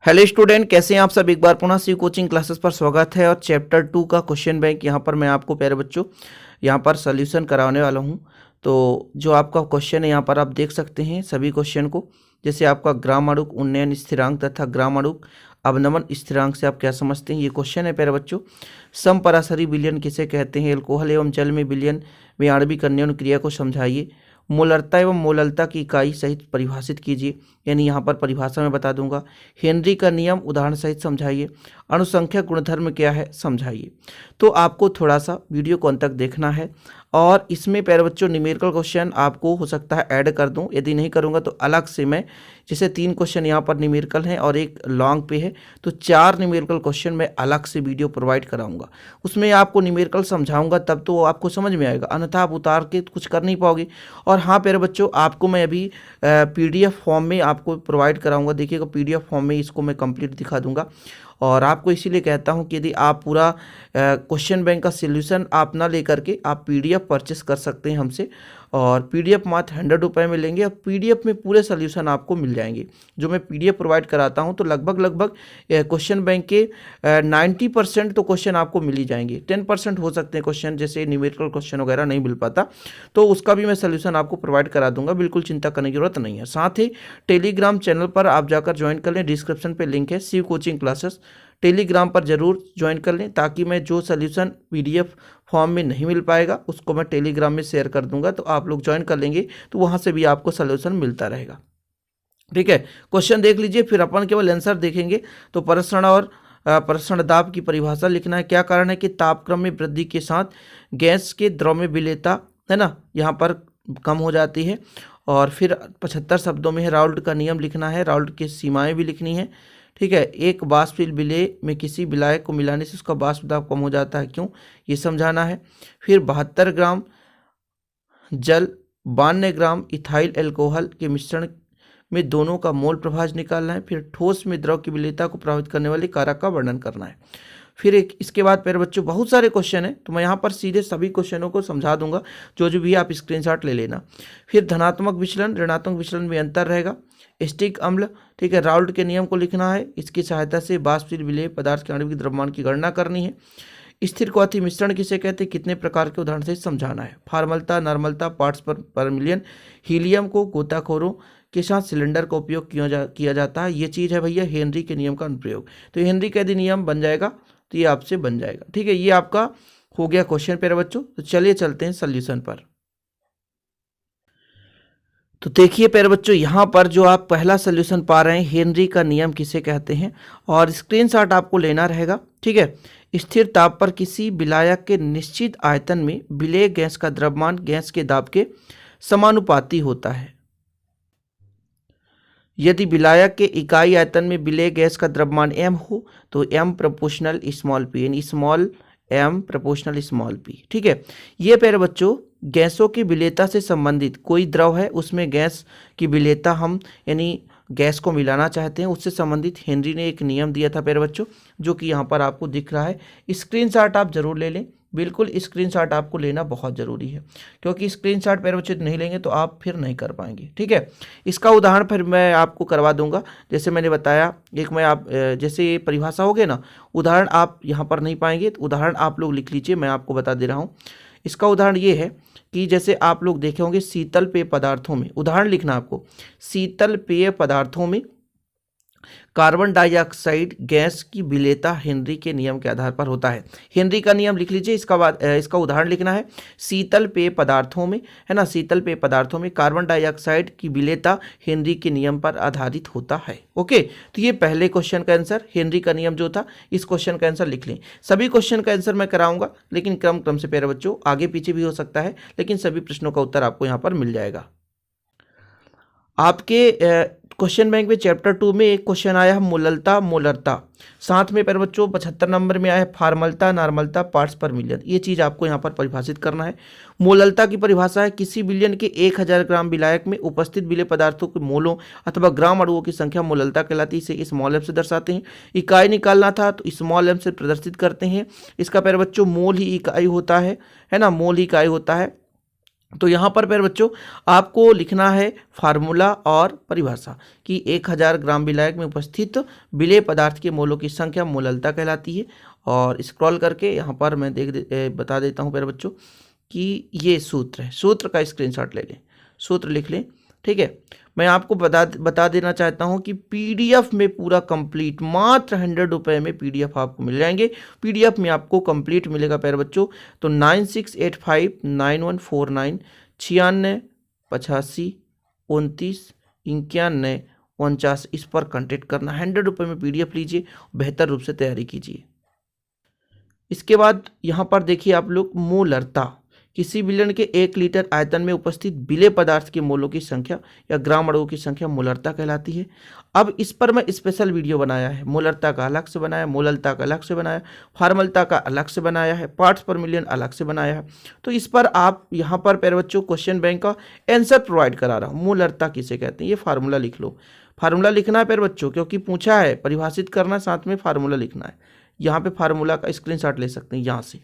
Hello student, कैसे हैं आप सब। एक बार पुनः सी कोचिंग क्लासेस पर स्वागत है। और चैप्टर 2 का क्वेश्चन बैंक यहाँ पर मैं आपको प्यारे बच्चों यहाँ पर सॉल्यूशन कराने वाला हूँ। तो जो आपका क्वेश्चन है यहाँ पर आप देख सकते हैं सभी क्वेश्चन को। जैसे आपका ग्रामाणुक उन्नयन स्थिरांक तथा ग्रामाणुक अवनमन स्थिरांक से आप क्या समझते हैं, ये क्वेश्चन है प्यारे बच्चों। समपराशरी विलयन किसे कहते हैं, एल्कोहल एवं जल में विलयन में आणविक अन्योन क्रिया को समझाइए। मोलरता एवं मोललता की इकाई सहित परिभाषित कीजिए, यानी यहाँ पर परिभाषा में बता दूंगा। हेनरी का नियम उदाहरण सहित समझाइए। अनुसंख्यक गुणधर्म क्या है समझाइए। तो आपको थोड़ा सा वीडियो को अंत तक देखना है। और इसमें प्यारे बच्चों न्यूमेरिकल क्वेश्चन आपको हो सकता है ऐड कर दूं, यदि नहीं करूंगा तो अलग से मैं, जैसे 3 क्वेश्चन यहाँ पर न्यूमेरिकल हैं और एक लॉन्ग पे है, तो 4 न्यूमेरिकल क्वेश्चन मैं अलग से वीडियो प्रोवाइड कराऊंगा। उसमें आपको न्यूमेरिकल समझाऊंगा तब तो आपको समझ में आएगा, अन्यथा आप उतार के कुछ कर नहीं पाओगे। और हाँ प्यारे बच्चों, आपको मैं अभी PDF फॉर्म में आपको प्रोवाइड कराऊंगा। देखिएगा PDF फॉर्म में इसको मैं कंप्लीट दिखा दूंगा। और आपको इसीलिए कहता हूं कि यदि आप पूरा क्वेश्चन बैंक का सॉल्यूशन आप ना लेकर के आप PDF परचेस कर सकते हैं हमसे। और PDF मात्र 100 रुपये में लेंगे और PDF में पूरे सॉल्यूशन आपको मिल जाएंगे। जो मैं PDF प्रोवाइड कराता हूं तो लगभग क्वेश्चन बैंक के 90% तो क्वेश्चन आपको मिल ही जाएंगे। 10% हो सकते हैं क्वेश्चन, जैसे न्यूमेरिकल क्वेश्चन वगैरह नहीं मिल पाता, तो उसका भी मैं सॉल्यूशन आपको प्रोवाइड करा दूंगा। बिल्कुल चिंता करने की जरूरत नहीं है। साथ ही टेलीग्राम चैनल पर आप जाकर ज्वाइन कर लें, डिस्क्रिप्शन पे लिंक है, शिव कोचिंग क्लासेस। टेलीग्राम पर जरूर ज्वाइन कर लें, ताकि मैं जो सॉल्यूशन PDF फॉर्म में नहीं मिल पाएगा उसको मैं टेलीग्राम में शेयर कर दूंगा। तो आप लोग ज्वाइन कर लेंगे तो वहां से भी आपको सॉल्यूशन मिलता रहेगा। ठीक है, क्वेश्चन देख लीजिए, फिर अपन केवल आंसर देखेंगे। तो प्रसरण और प्रसरण दाब की परिभाषा लिखना है। क्या कारण है कि तापक्रम में वृद्धि के साथ गैस के द्रव में विलेयता है ना यहाँ पर कम हो जाती है। और फिर 75 शब्दों में है राउल्ट का नियम लिखना है, राउल्ट की सीमाएं भी लिखनी है। ठीक है, एक वाष्पशील विलेय में किसी विलायक को मिलाने से उसका वाष्प दाब कम हो जाता है, क्यों, ये समझाना है। फिर 72 ग्राम जल 92 ग्राम इथाइल एल्कोहल के मिश्रण में दोनों का मोल प्रभाज निकालना है। फिर ठोस में द्रव की विलेयता को प्रभावित करने वाले कारक का वर्णन करना है। फिर एक इसके बाद प्यारे बच्चों बहुत सारे क्वेश्चन हैं, तो मैं यहाँ पर सीधे सभी क्वेश्चनों को समझा दूंगा, जो जो भी आप स्क्रीनशॉट ले लेना। फिर धनात्मक विचलन ऋणात्मक विचलन में अंतर रहेगा। स्टिक अम्ल, ठीक है, राउल्ट के नियम को लिखना है। इसकी सहायता से वाष्पशील विलेय पदार्थ के आणविक द्रव्यमान की गणना करनी है। स्थिर क्वाथी मिश्रण किसे कहते हैं, कितने प्रकार के उदाहरण से समझाना है। फार्मलता नॉर्मलता पार्ट्स पर मिलियन। हीलियम को गोताखोरों के साथ सिलेंडर का उपयोग किया जाता है। ये चीज़ है भैया हेनरी के नियम का अनुप्रयोग। तो हेनरी का यदि नियम बन जाएगा तो ये आपसे बन जाएगा। ठीक है, ये आपका हो गया क्वेश्चन प्यारे बच्चों। तो चलिए चलते हैं सॉल्यूशन पर। तो देखिए प्यारे बच्चों, यहाँ पर जो आप पहला सॉल्यूशन पा रहे हैं, हेनरी का नियम किसे कहते हैं, और स्क्रीनशॉट आपको लेना रहेगा। ठीक है, स्थिर ताप पर किसी विलायक के निश्चित आयतन में विलेय गैस का द्रव्यमान गैस के दाब के समानुपाती होता है। यदि विलायक के इकाई आयतन में विलेय गैस का द्रव्यमान m हो तो m प्रोपोर्शनल स्मॉल p, यानी small m proportional small p। ठीक है, ये प्यारे बच्चों गैसों की विलेयता से संबंधित कोई द्रव है, उसमें गैस की विलेयता हम यानी गैस को मिलाना चाहते हैं, उससे संबंधित हेनरी ने एक नियम दिया था प्यारे बच्चों, जो कि यहाँ पर आपको दिख रहा है। स्क्रीनशॉट आप जरूर ले लें, बिल्कुल स्क्रीनशॉट आपको लेना बहुत ज़रूरी है, क्योंकि स्क्रीनशॉट प्यारे बच्चे नहीं लेंगे तो आप फिर नहीं कर पाएंगे। ठीक है, इसका उदाहरण फिर मैं आपको करवा दूंगा। जैसे मैंने बताया, एक मैं आप जैसे ये परिभाषा हो गई ना, उदाहरण आप यहाँ पर नहीं पाएंगे, तो उदाहरण आप लोग लिख लीजिए, मैं आपको बता दे रहा हूँ। इसका उदाहरण ये है कि जैसे आप लोग देखे होंगे शीतल पेय पदार्थों में, उदाहरण लिखना आपको, शीतल पेय पदार्थों में कार्बन डाइऑक्साइड गैस की विलेयता हेनरी के नियम के आधार पर होता है। हेनरी का नियम लिख लीजिए। इसका बाद इसका उदाहरण लिखना है, शीतल पेय पदार्थों में, है ना, शीतल पेय पदार्थों में कार्बन डाइऑक्साइड की विलेयता हेनरी के नियम पर आधारित होता है। ओके, तो ये पहले क्वेश्चन का आंसर हेनरी का नियम जो था, इस क्वेश्चन का आंसर लिख लें। सभी क्वेश्चन का आंसर मैं कराऊंगा, लेकिन क्रम से प्यारे बच्चों आगे पीछे भी हो सकता है, लेकिन सभी प्रश्नों का उत्तर आपको यहाँ पर मिल जाएगा। आपके क्वेश्चन बैंक में चैप्टर 2 में एक क्वेश्चन आया है मोललता मोलरता, साथ में प्यारे बच्चों 75 नंबर में आया है फार्मलता नॉर्मलता पार्ट्स पर मिलियन। ये चीज़ आपको यहाँ पर परिभाषित करना है। मोललता की परिभाषा है किसी विलयन के 1000 ग्राम विलायक में उपस्थित विलेय पदार्थों के मोलों अथवा ग्राम अणुओं की संख्या मोललता कहलाती है। इसे स्मॉल एम से दर्शाते हैं। इकाई निकालना था तो स्मॉल एम से प्रदर्शित करते हैं। इसका प्यारे बच्चों मोल ही इकाई होता है ना, मोल ही इकाई होता है। तो यहाँ पर प्यारे बच्चों आपको लिखना है फार्मूला और परिभाषा कि 1000 ग्राम विलायक में उपस्थित विलेय पदार्थ के मोलों की संख्या मोललता कहलाती है। और स्क्रॉल करके यहाँ पर मैं बता देता हूँ प्यारे बच्चों कि ये सूत्र है, सूत्र का स्क्रीनशॉट ले लें, सूत्र लिख लें। ठीक है, मैं आपको बता देना चाहता हूँ कि पीडीएफ में पूरा कंप्लीट मात्र 100 रुपये में पीडीएफ आपको मिल जाएंगे। पीडीएफ में आपको कंप्लीट मिलेगा प्यारे बच्चों। तो 96859149 96 85 29 91 49 इस पर कांटेक्ट करना। 100 रुपये में पीडीएफ लीजिए, बेहतर रूप से तैयारी कीजिए। इसके बाद यहाँ पर देखिए आप लोग मोलरता, किसी विलयन के 1 लीटर आयतन में उपस्थित विलेय पदार्थ के मोलों की संख्या या ग्राम अणुओं की संख्या मोलरता कहलाती है। अब इस पर मैं स्पेशल वीडियो बनाया है, मोलरता का अलग से बनाया, मोललता का अलग से बनाया, फार्मलता का अलग से बनाया है, पार्ट्स पर मिलियन अलग से बनाया है। तो इस पर आप यहाँ पर प्यारे बच्चों क्वेश्चन बैंक का आंसर प्रोवाइड करा रहा हूँ। मोलरता किसे कहते हैं, ये फार्मूला लिख लो। फार्मूला लिखना है प्यारे बच्चों, क्योंकि पूछा है, परिभाषित करना, साथ में फार्मूला लिखना है। यहाँ पे फार्मूला का स्क्रीनशॉट ले सकते हैं यहाँ से।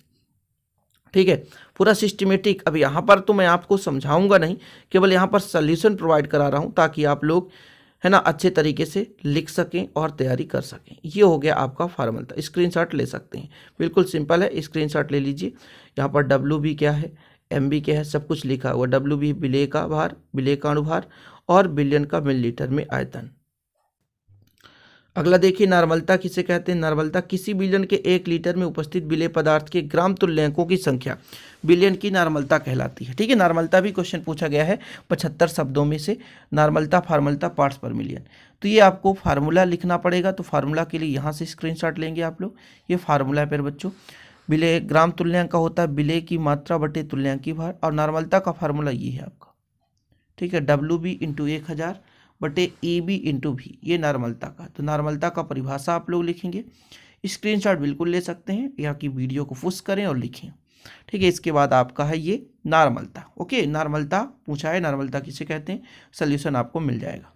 ठीक है, पूरा सिस्टमेटिक। अब यहाँ पर तो मैं आपको समझाऊंगा नहीं, केवल यहाँ पर सॉल्यूशन प्रोवाइड करा रहा हूँ ताकि आप लोग है ना अच्छे तरीके से लिख सकें और तैयारी कर सकें। ये हो गया आपका फार्मूला, स्क्रीनशॉट ले सकते हैं, बिल्कुल सिंपल है, स्क्रीनशॉट ले लीजिए। यहाँ पर डब्ल्यू बी क्या है, एम बी क्या है, सब कुछ लिखा हुआ। डब्ल्यू बी विलेय का भार, विलेय का अणुभार, और बिलियन का मिलीलीटर में आयतन। अगला देखिए नॉर्मलता किसे कहते हैं। नॉर्मलता किसी बिलियन के 1 लीटर में उपस्थित विलेय पदार्थ के ग्राम तुल्यांकों की संख्या बिलियन की नॉर्मलता कहलाती है। ठीक है, नॉर्मलता भी क्वेश्चन पूछा गया है 75 शब्दों में से। नॉर्मलता, फार्मलता, पार्ट्स पर मिलियन। तो ये आपको फार्मूला लिखना पड़ेगा। तो फार्मूला के लिए यहाँ से स्क्रीनशॉट लेंगे आप लोग। ये फार्मूला है प्यारे बच्चों। विलेय ग्राम तुल्यांक का होता है विलेय की मात्रा बटे तुल्यांक की भार, और नॉर्मलता का फार्मूला ये है आपका। ठीक है, डब्ल्यू बी इंटू 1000 बटे ए बी इंटू भी, ये नॉर्मलता का। तो नॉर्मलता का परिभाषा आप लोग लिखेंगे, स्क्रीनशॉट बिल्कुल ले सकते हैं, यहाँ की वीडियो को पुश करें और लिखें। ठीक है, इसके बाद आपका है ये नॉर्मलता। ओके, नॉर्मलता पूछा है, नॉर्मलता किसे कहते हैं, सोल्यूशन आपको मिल जाएगा।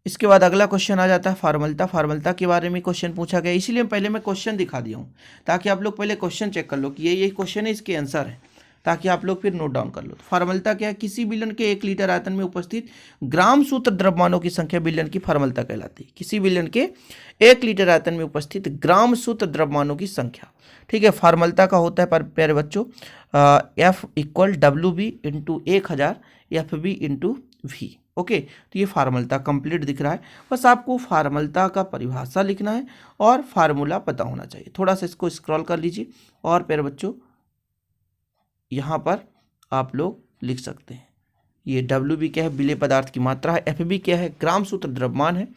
इसके बाद अगला क्वेश्चन आ जाता है फार्मलता। फार्मलता के बारे में क्वेश्चन पूछा गया, इसीलिए पहले मैं क्वेश्चन दिखा दिया हूँ ताकि आप लोग पहले क्वेश्चन चेक कर लो कि ये क्वेश्चन है, इसके आंसर है, ताकि आप लोग फिर नोट डाउन कर लो। तो फार्मलता क्या है, किसी बिलियन के 1 लीटर आयतन में उपस्थित ग्राम सूत्र द्रव्यमानों की संख्या बिलियन की फार्मलता कहलाती है। किसी बिलियन के 1 लीटर आयतन में उपस्थित ग्राम सूत्र द्रव्यमानों की संख्या। ठीक है, फार्मलता का होता है पर प्यारे बच्चों F equal W B into 1000 F B into V. Okay, तो ये फार्मलता कंप्लीट दिख रहा है। बस आपको फार्मलता का परिभाषा लिखना है और फार्मूला पता होना चाहिए। थोड़ा सा इसको स्क्रॉल कर लीजिए और प्यारे बच्चों यहाँ पर आप लोग लिख सकते हैं। ये डब्ल्यू बी क्या है, विलेय पदार्थ की मात्रा है, एफ बी क्या है, ग्राम सूत्र द्रव्यमान है,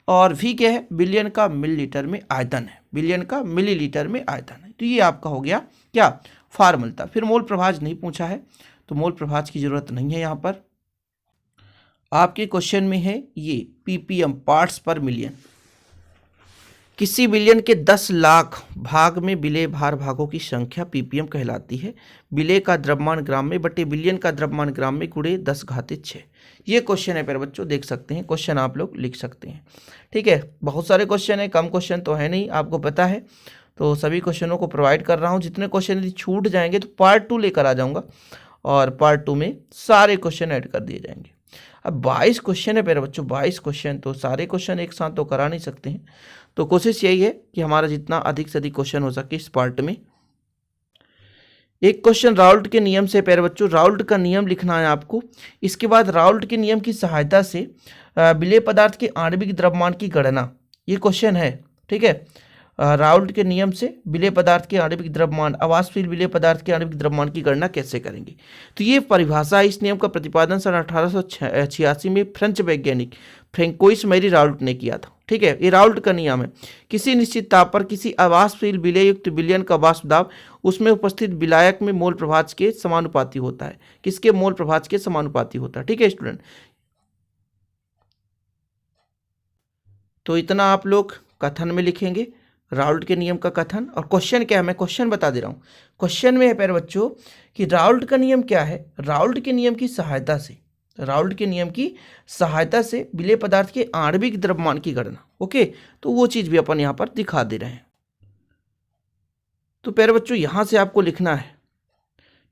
और वी क्या है, बिलियन का मिलीलीटर में आयतन है, बिलियन का मिलीलीटर में आयतन है। तो ये आपका हो गया क्या, फार्मलता। फिर मोल प्रभाज नहीं पूछा है, तो मोल प्रभाज की जरूरत नहीं है। यहाँ पर आपके क्वेश्चन में है ये पीपीएम, पार्ट्स पर मिलियन। किसी बिलियन के 10 लाख भाग में विलेय भार भागों की संख्या पीपीएम कहलाती है। विलेय का द्रव्यमान ग्राम में बटे बिलियन का द्रव्यमान ग्राम में गुणे 10⁻6। ये क्वेश्चन है प्यारे बच्चों, देख सकते हैं, क्वेश्चन आप लोग लिख सकते हैं। ठीक है, बहुत सारे क्वेश्चन है, कम क्वेश्चन तो है नहीं, आपको पता है। तो सभी क्वेश्चनों को प्रोवाइड कर रहा हूँ। जितने क्वेश्चन यदि छूट जाएंगे तो पार्ट 2 लेकर आ जाऊँगा, और पार्ट 2 में सारे क्वेश्चन ऐड कर दिए जाएंगे। अब 22 क्वेश्चन है प्यारे बच्चों, 22 क्वेश्चन, तो सारे क्वेश्चन एक साथ तो करा नहीं सकते हैं। तो कोशिश यही है कि हमारा जितना अधिक से अधिक क्वेश्चन हो सके इस पार्ट में। एक क्वेश्चन राउल्ट के नियम से प्यारे बच्चों, राउल्ट का नियम लिखना है आपको। इसके बाद राउल्ट के नियम की सहायता से विलेय पदार्थ के आणविक द्रव्यमान की गणना, ये क्वेश्चन है। ठीक है, राउल्ट के नियम से विलेय पदार्थ के आणविक द्रव्यमान, आवासशील विलेय पदार्थ के आणविक द्रव्यमान की गणना कैसे करेंगे। तो ये परिभाषा, इस नियम का प्रतिपादन सन 1886 में फ्रेंच वैज्ञानिक फ्रैंकोइस मैरी राउल्ट ने किया था। ठीक है, ये राउल्ट का नियम है। किसी निश्चित ताप पर किसी आवासशील विलेय युक्त विलयन का वाष्प दाब उसमें उपस्थित विलायक में मोल प्रभाज के समानुपाती होता है। किसके, मोल प्रभाज के समानुपाती होता है। ठीक है स्टूडेंट, तो इतना आप लोग कथन में लिखेंगे, राउल्ट के नियम का कथन। और क्वेश्चन क्या है, मैं क्वेश्चन बता दे रहा हूँ। क्वेश्चन में है प्यारे बच्चों कि राउल्ट का नियम क्या है, राउल्ट के नियम की सहायता से, राउल्ट के नियम की सहायता से विलेय पदार्थ के आणविक द्रव्यमान की गणना। ओके, तो वो चीज भी अपन यहाँ पर दिखा दे रहे हैं। तो प्यारे बच्चों यहाँ से आपको लिखना है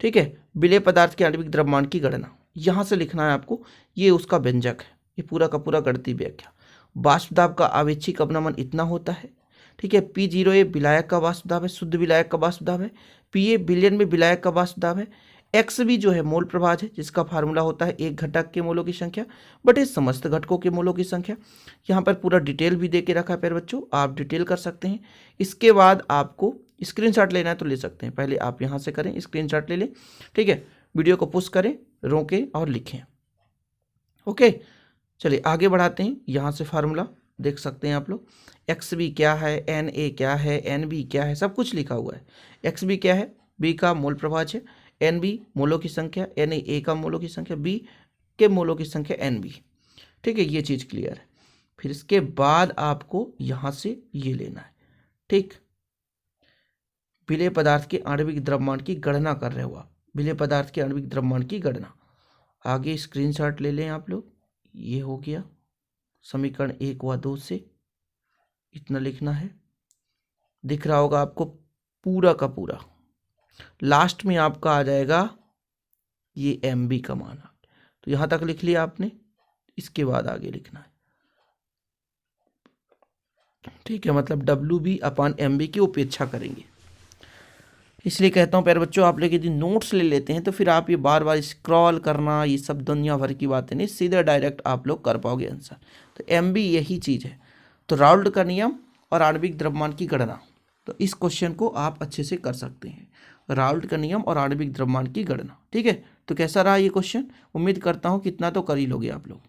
ठीक है। विलेय पदार्थ के आणविक द्रव्यमान की गणना, यहाँ से लिखना है आपको, ये उसका व्यंजक है, ये पूरा का पूरा गणितीय व्याख्या। वाष्प दाब का आवेशिक अवनमन इतना होता है, ठीक है। P0 ये विलायक का वाष्प दाब है, शुद्ध विलायक का वाष्प दाब है। PA बिलियन में विलायक का वाष्प दाब है। XV जो है मोल प्रभाज है, जिसका फार्मूला होता है एक घटक के मोलों की संख्या बटे समस्त घटकों के मोलों की संख्या। यहाँ पर पूरा डिटेल भी दे के रखा है प्यारे बच्चों, आप डिटेल कर सकते हैं। इसके बाद आपको स्क्रीनशॉट लेना है तो ले सकते हैं, पहले आप यहाँ से करें, स्क्रीनशॉट ले लें, ठीक है। वीडियो को पुश करें, रोकें और लिखें। ओके, चलिए आगे बढ़ाते हैं। यहाँ से फार्मूला देख सकते हैं आप लोग, XB क्या है, NA क्या है, NB क्या है, सब कुछ लिखा हुआ है। XB क्या है, B का मोल प्रभाज है, NB मोलों की संख्या, NA A का मोलों की संख्या, B के मोलों की संख्या NB, ठीक है। ये चीज़ क्लियर है। फिर इसके बाद आपको यहाँ से ये लेना है, ठीक। विलेय पदार्थ के आणविक द्रव्यमान की गणना कर रहे हो आप, विलेय पदार्थ के आणविक द्रव्यमान की गणना। आगे स्क्रीनशॉट ले लें आप लोग, ये हो गया समीकरण 1 व 2 से इतना लिखना है, दिख रहा होगा आपको पूरा का पूरा। लास्ट में आपका आ जाएगा ये MB का मान, तो यहाँ तक लिख लिया आपने, इसके बाद आगे लिखना है, ठीक है। मतलब WB अपान MB की उपेक्षा करेंगे। इसलिए कहता हूँ प्यारे बच्चों, आप लोग यदि नोट्स ले लेते हैं तो फिर आप ये बार बार स्क्रॉल करना, ये सब दुनिया भर की बातें नहीं, सीधे डायरेक्ट आप लोग कर पाओगे आंसर। तो MB यही चीज़ है। तो राउल्ट का नियम और आणविक द्रव्यमान की गणना, तो इस क्वेश्चन को आप अच्छे से कर सकते हैं, राउल्ट का नियम और आणविक द्रव्यमान की गणना, ठीक है। तो कैसा रहा ये क्वेश्चन, उम्मीद करता हूँ कितना तो कर ही लोगे आप लोग।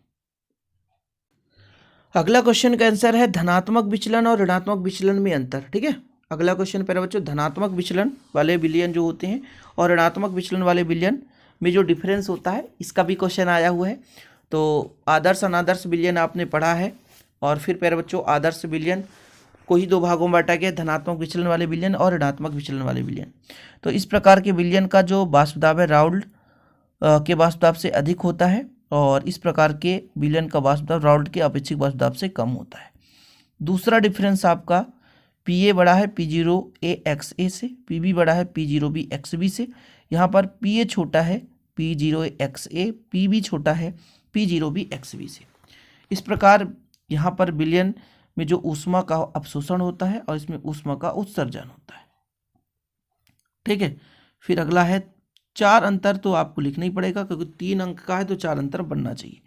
अगला क्वेश्चन का आंसर है धनात्मक विचलन और ऋणात्मक विचलन में अंतर, ठीक है। अगला क्वेश्चन प्यारे बच्चों, धनात्मक विचलन वाले विलयन जो होते हैं और ऋणात्मक विचलन वाले विलयन में जो डिफरेंस होता है, इसका भी क्वेश्चन आया हुआ है। तो आदर्श अनादर्श विलयन आपने पढ़ा है, और फिर प्यारे बच्चों आदर्श विलयन को ही दो भागों में बांटा गया, धनात्मक विचलन वाले विलयन और ऋणात्मक विचलन वाले विलयन। तो इस प्रकार के विलयन का जो वाष्प दाब है राउल्ट के वाष्प दाब से अधिक होता है, और इस प्रकार के विलयन का वाष्प दाब राउल्ट के अपेक्षित वाष्प दाब से कम होता है। दूसरा डिफरेंस आपका PA बड़ा है P0A XA से, PB बड़ा है P0B XB से। यहाँ पर PA छोटा है P0A XA, PB छोटा है P0B XB से। इस प्रकार यहाँ पर विलयन में जो ऊष्मा का अवशोषण होता है और इसमें ऊष्मा का उत्सर्जन होता है, ठीक है। फिर अगला है 4 अंतर, तो आपको लिखना ही पड़ेगा क्योंकि 3 अंक का है तो 4 अंतर बनना चाहिए।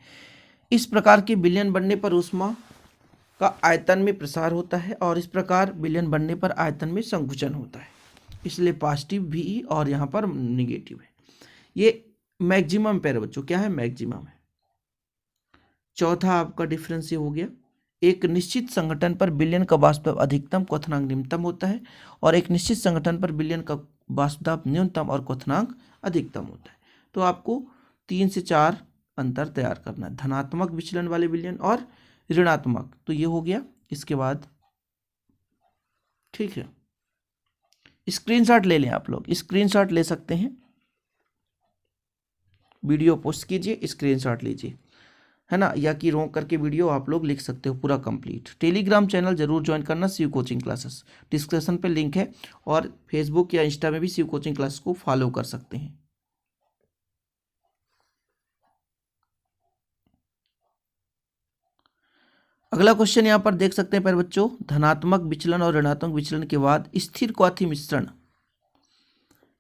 इस प्रकार के विलयन बनने पर ऊष्मा का आयतन में प्रसार होता है, और इस प्रकार विलयन बनने पर आयतन में संकुचन होता है, इसलिए पॉजिटिव भी और यहाँ पर निगेटिव है। ये मैक्सिमम प्यारे बच्चों क्या है, मैक्सिमम है। चौथा आपका डिफरेंस ये हो गया, एक निश्चित संगठन पर विलयन का वाष्प दाब अधिकतम, क्वथनांक न्यूनतम होता है, और एक निश्चित संगठन पर विलयन का वाष्प दाब न्यूनतम और क्वथनांक अधिकतम होता है। तो आपको 3 से 4 अंतर तैयार करना है, धनात्मक विचलन वाले विलयन और ऋणात्मक, तो ये हो गया। इसके बाद ठीक है, स्क्रीनशॉट ले लें आप लोग, स्क्रीनशॉट ले सकते हैं, वीडियो पोस्ट कीजिए, स्क्रीनशॉट लीजिए, है ना, या कि रोक करके वीडियो आप लोग लिख सकते हो पूरा कंप्लीट। टेलीग्राम चैनल जरूर ज्वाइन करना, शिव कोचिंग क्लासेस, डिस्क्रिप्शन पे लिंक है, और फेसबुक या इंस्टा में भी शिव कोचिंग क्लासेस को फॉलो कर सकते हैं। अगला क्वेश्चन यहाँ पर देख सकते हैं पर बच्चों, धनात्मक विचलन और ऋणात्मक विचलन के बाद स्थिर क्वाथी मिश्रण,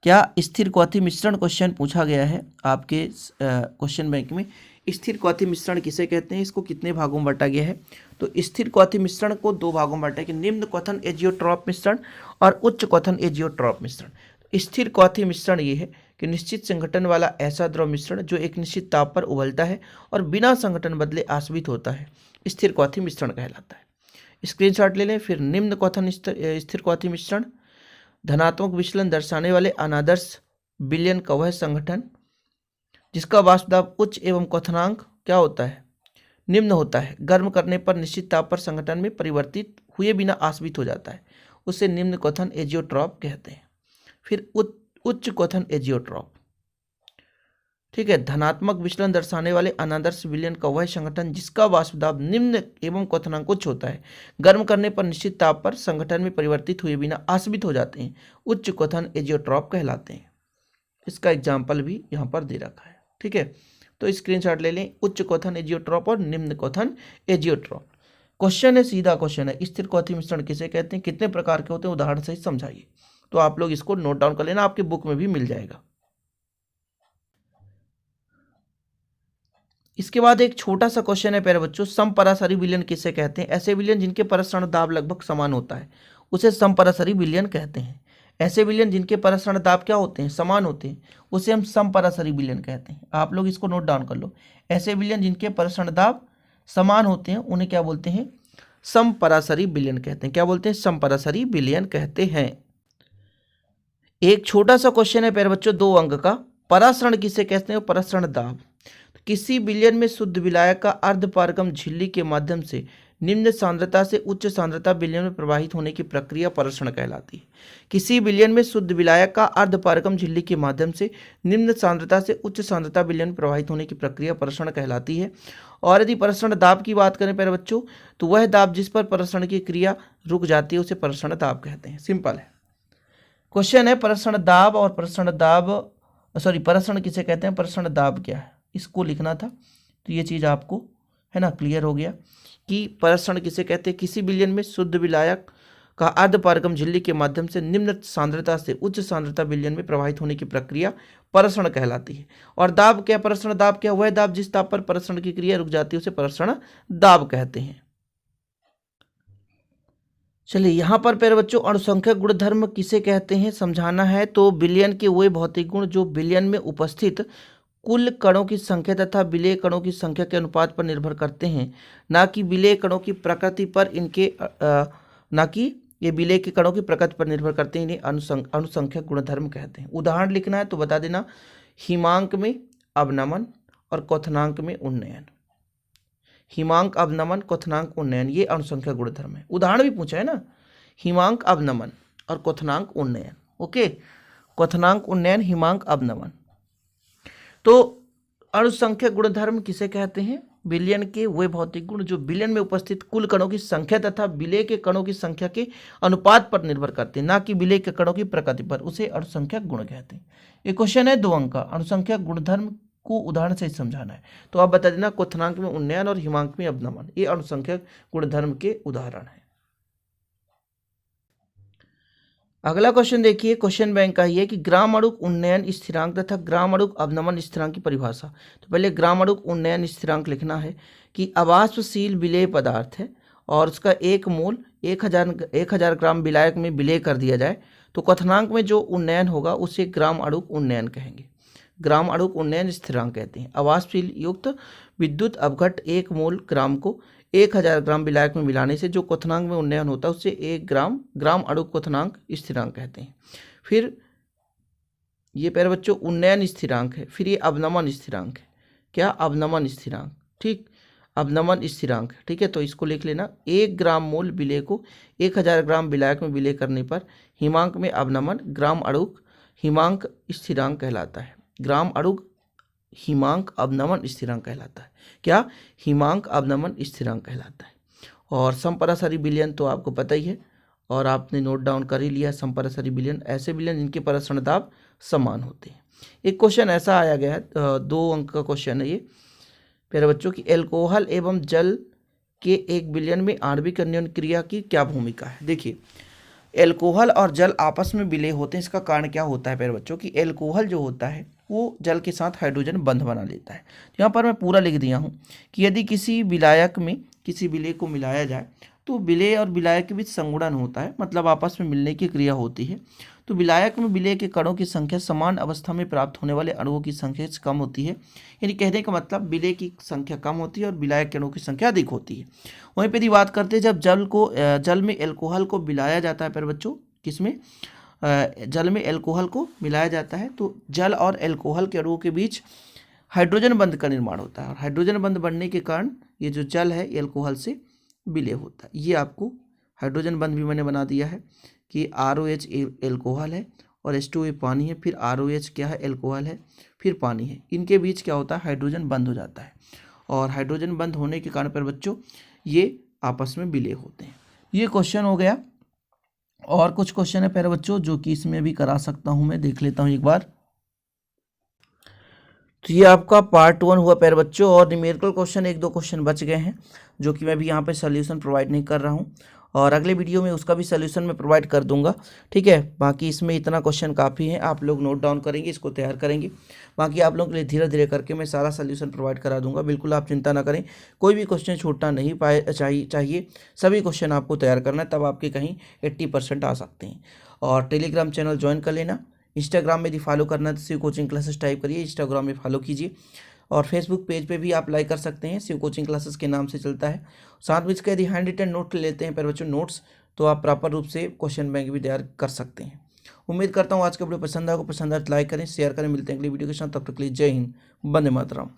क्या स्थिर क्वाथी मिश्रण क्वेश्चन पूछा गया है आपके क्वेश्चन बैंक में। स्थिर क्वाथी मिश्रण किसे कहते हैं, इसको कितने भागों में बांटा गया है, तो स्थिर क्वाथी मिश्रण को 2 भागों में बांटा गया, निम्न क्वथन एजियोट्रॉप मिश्रण और उच्च क्वथन एजियोट्रॉप मिश्रण। स्थिर क्वाथी मिश्रण ये है कि निश्चित संगठन वाला ऐसा द्रव मिश्रण जो एक निश्चित ताप पर उबलता है और बिना संगठन बदले आश्वित होता है, स्थिर क्वाथी मिश्रण कहलाता है। स्क्रीनशॉट ले लें। फिर निम्न क्वथन स्थिर क्वाथी मिश्रण, धनात्मक विचलन दर्शाने वाले अनादर्श विलयन का वह संगठन जिसका वाष्प दाब उच्च एवं क्वथनांक क्या होता है, निम्न होता है, गर्म करने पर निश्चित ताप पर संगठन में परिवर्तित हुए बिना आश्वित हो जाता है, उसे निम्न क्वथन एजियोट्रॉप कहते हैं। फिर उच्च क्वथन एजियोट्रॉप, ठीक है, धनात्मक विचलन दर्शाने वाले अनादर्श विलयन का वह संगठन जिसका वाष्प दाब निम्न एवं क्वथनांक उच्च होता है, गर्म करने पर निश्चित ताप पर संगठन में परिवर्तित हुए बिना आश्वित हो जाते हैं, उच्च क्वथन एजियोट्रॉप कहलाते हैं। इसका एग्जाम्पल भी यहाँ पर दे रखा है। ठीक है, तो स्क्रीनशॉट ले लें। उच्च क्वथन एजियोट्रॉप और निम्न क्वथन एजियोट्रॉप। क्वेश्चन है, सीधा क्वेश्चन है, स्थिर क्वथी मिश्रण किसे कहते हैं, कितने प्रकार के होते हैं, उदाहरण सहित समझाइए। तो आप लोग इसको नोट डाउन कर लेना, आपके बुक में भी मिल जाएगा। इसके बाद एक छोटा सा क्वेश्चन है प्यारे बच्चों, समपराशरी विलयन किसे कहते हैं। ऐसे विलयन जिनके परस्रण दाब लगभग समान होता है उसे समपराशरी विलयन कहते हैं। ऐसे विलयन जिनके परस्रण दाब क्या होते हैं, समान होते हैं, उसे हम समपराशरी विलयन कहते हैं। आप लोग इसको नोट डाउन कर लो। ऐसे विलयन जिनके परस्रण दाब समान होते हैं उन्हें क्या बोलते हैं, समपराशरी विलयन कहते हैं। क्या बोलते हैं, समपराशरी विलयन कहते हैं। एक छोटा सा क्वेश्चन है प्यारे बच्चों, 2 अंक का, परासरण किसे कहते हैं, परासरण दाब। किसी विलयन में शुद्ध विलायक का अर्धपारगम झिल्ली के माध्यम से निम्न सांद्रता से उच्च सांद्रता विलयन में प्रवाहित होने की प्रक्रिया परासरण कहलाती है। किसी विलयन में शुद्ध विलायक का अर्धपारगम झिल्ली के माध्यम से निम्न सांद्रता से उच्च सांद्रता विलयन में प्रवाहित होने की प्रक्रिया परासरण कहलाती है। और यदि परासरण दाब की बात करें प्यारे बच्चों, तो वह दाब जिस पर परासरण की क्रिया रुक जाती है उसे परासरण दाब कहते हैं। सिंपल है। क्वेश्चन है, परासरण दाब और परासरण किसे कहते हैं, परासरण दाब क्या है, इसको लिखना था। तो ये चीज़ आपको है ना क्लियर हो गया कि परासरण किसे कहते हैं। किसी विलयन में शुद्ध विलायक का अर्धपारगम झिल्ली के माध्यम से निम्न सांद्रता से उच्च सांद्रता विलयन में प्रवाहित होने की प्रक्रिया परासरण कहलाती है। और दाब क्या, परासरण दाब क्या, वह दाब जिस ताप पर परासरण की क्रिया रुक जाती है उसे परासरण दाब कहते हैं। चलिए यहाँ पर प्यारे बच्चों, अणुसंख्यक गुणधर्म किसे कहते हैं समझाना है। तो विलयन के वे भौतिक गुण जो विलयन में उपस्थित कुल कणों की संख्या तथा विलेय कणों की संख्या के अनुपात पर निर्भर करते हैं, ना कि विलेय कणों की प्रकृति पर ये विलेय के कणों की प्रकृति पर निर्भर करते हैं। इन्हें अणुसंख्यक गुणधर्म कहते हैं। उदाहरण लिखना है तो बता देना, हिमांक में अवनमन और क्वथनांक में उन्नयन। हिमांक अवनमन, क्वथनांक उन्नयन, ये अणुसंख्यक गुणधर्म है। उदाहरण भी पूछा है ना, हिमांक अवनमन और क्वथनांक उन्नयन। ओके, क्वथनांक उन्नयन, हिमांक अवनमन। तो अणुसंख्यक गुणधर्म किसे कहते हैं, विलयन के वे भौतिक गुण जो विलयन में उपस्थित कुल कणों की संख्या तथा विलेय के कणों की संख्या के अनुपात पर निर्भर करते हैं, ना कि विलेय के कणों की प्रकृति पर, उसे अणुसंख्यक गुण कहते हैं। ये क्वेश्चन है 2 अंक का, अणुसंख्यक गुणधर्म को उदाहरण से समझाना है। तो आप बता देना, क्वथनांक में उन्नयन और हिमांक में अवनमन, ये अणुसंख्यक गुणधर्म के उदाहरण है। अगला क्वेश्चन देखिए, क्वेश्चन बैंक का ही है कि ग्रामाणुक उन्नयन स्थिरांक तथा ग्रामाणुक अवनमन स्थिरांक की परिभाषा। तो पहले ग्रामाणुक उन्नयन स्थिरांक लिखना है कि अवाष्पशील विलेय पदार्थ है और उसका एक मोल 1000 ग्राम विलायक में विलेय कर दिया जाए तो क्वथनांक में जो उन्नयन होगा उसे ग्रामाणुक उन्नयन कहेंगे। ग्रामाणुक उन्नयन स्थिरांक कहते हैं। अवाष्पशील युक्त विद्युत अपघट्ट 1 मोल ग्राम को 1000 ग्राम विलायक में मिलाने से जो क्वथनांक में उन्नयन होता है उससे 1 ग्राम अणु क्वथनांक स्थिरांक कहते हैं। फिर ये प्यारे बच्चों उन्नयन स्थिरांक है, फिर ये अवनमन स्थिरांक है। क्या, अवनमन स्थिरांक, ठीक, अवनमन स्थिरांक, ठीक है। तो इसको लिख लेना, 1 ग्राम मोल विलेय को 1000 ग्राम विलायक में विलेय करने पर हिमांक में अवनमन ग्राम अणुक हिमांक स्थिरांक कहलाता है। ग्राम अणुक हिमांक अवनमन स्थिरांक कहलाता है। क्या, हिमांक अवनमन स्थिरांक कहलाता है। और समपराशरी विलयन तो आपको पता ही है और आपने नोट डाउन कर ही लिया। समपराशरी विलयन ऐसे विलयन जिनके परासरण दाब समान होते हैं। एक क्वेश्चन ऐसा आया गया है, 2 अंक का क्वेश्चन है ये प्यारे बच्चों की, एल्कोहल एवं जल के एक विलयन में आणविक अन्योन्य क्रिया की क्या भूमिका है। देखिए, एल्कोहल और जल आपस में विलय होते हैं, इसका कारण क्या होता है प्यारे बच्चों की, एल्कोहल जो होता है वो जल के साथ हाइड्रोजन बंध बना लेता है। यहाँ पर मैं पूरा लिख दिया हूँ कि यदि किसी विलायक में किसी विलेय को मिलाया जाए तो विलेय और विलायक के बीच संगुणन होता है, मतलब आपस में मिलने की क्रिया होती है। तो विलायक में विलेय के कणों की संख्या समान अवस्था में प्राप्त होने वाले अणुओं की संख्या से कम होती है। यानी कहने का मतलब विलेय की संख्या कम होती है और विलायक के अणुओं की संख्या अधिक होती है। वहीं पर यदि बात करते हैं, जब जल में एल्कोहल को मिलाया जाता है प्यारे बच्चों, किसमें, जल में एल्कोहल को मिलाया जाता है तो जल और एल्कोहल के अणुओं के बीच हाइड्रोजन बंध का निर्माण होता है और हाइड्रोजन बंध बनने के कारण ये जो जल है एल्कोहल से विलय होता है। ये आपको हाइड्रोजन बंध भी मैंने बना दिया है कि ROH एल्कोहल है और H2O पानी है, फिर ROH क्या है, एल्कोहल है, फिर पानी है। इनके बीच क्या होता है, हाइड्रोजन बंध हो जाता है और हाइड्रोजन बंध होने के कारण पर बच्चों ये आपस में विलय होते हैं। ये क्वेश्चन हो गया। और कुछ क्वेश्चन है प्यारे बच्चों जो कि इसमें भी करा सकता हूँ मैं, देख लेता हूँ एक बार। तो ये आपका पार्ट 1 हुआ प्यारे बच्चों, और न्यूमेरिकल क्वेश्चन 1-2 क्वेश्चन बच गए हैं जो कि मैं भी यहाँ पे सॉल्यूशन प्रोवाइड नहीं कर रहा हूँ, और अगले वीडियो में उसका भी सॉल्यूशन मैं प्रोवाइड कर दूंगा। ठीक है, बाकी इसमें इतना क्वेश्चन काफ़ी है, आप लोग नोट डाउन करेंगे, इसको तैयार करेंगे। बाकी आप लोगों के लिए धीरे धीरे करके मैं सारा सॉल्यूशन प्रोवाइड करा दूंगा, बिल्कुल आप चिंता ना करें। कोई भी क्वेश्चन छूटना नहीं चाहिए, सभी क्वेश्चन आपको तैयार करना है, तब आपके कहीं 80% आ सकते हैं। और टेलीग्राम चैनल ज्वाइन कर लेना, इंस्टाग्राम में यदि फॉलो करना है तो शिव कोचिंग क्लासेस टाइप करिए, इंस्टाग्राम में फॉलो कीजिए, और फेसबुक पेज पे भी आप लाइक कर सकते हैं, शिव कोचिंग क्लासेस के नाम से चलता है। साथ में इसका यदि हैंड रिटन नोट लेते हैं प्यारे बच्चों नोट्स, तो आप प्रॉपर रूप से क्वेश्चन बैंक भी तैयार कर सकते हैं। उम्मीद करता हूँ आज का वीडियो पसंद आएगा, पसंद आए तो लाइक करें, शेयर करें। मिलते हैं अगली वीडियो के साथ, तब तक के लिए जय हिंद, वंदे मातरम।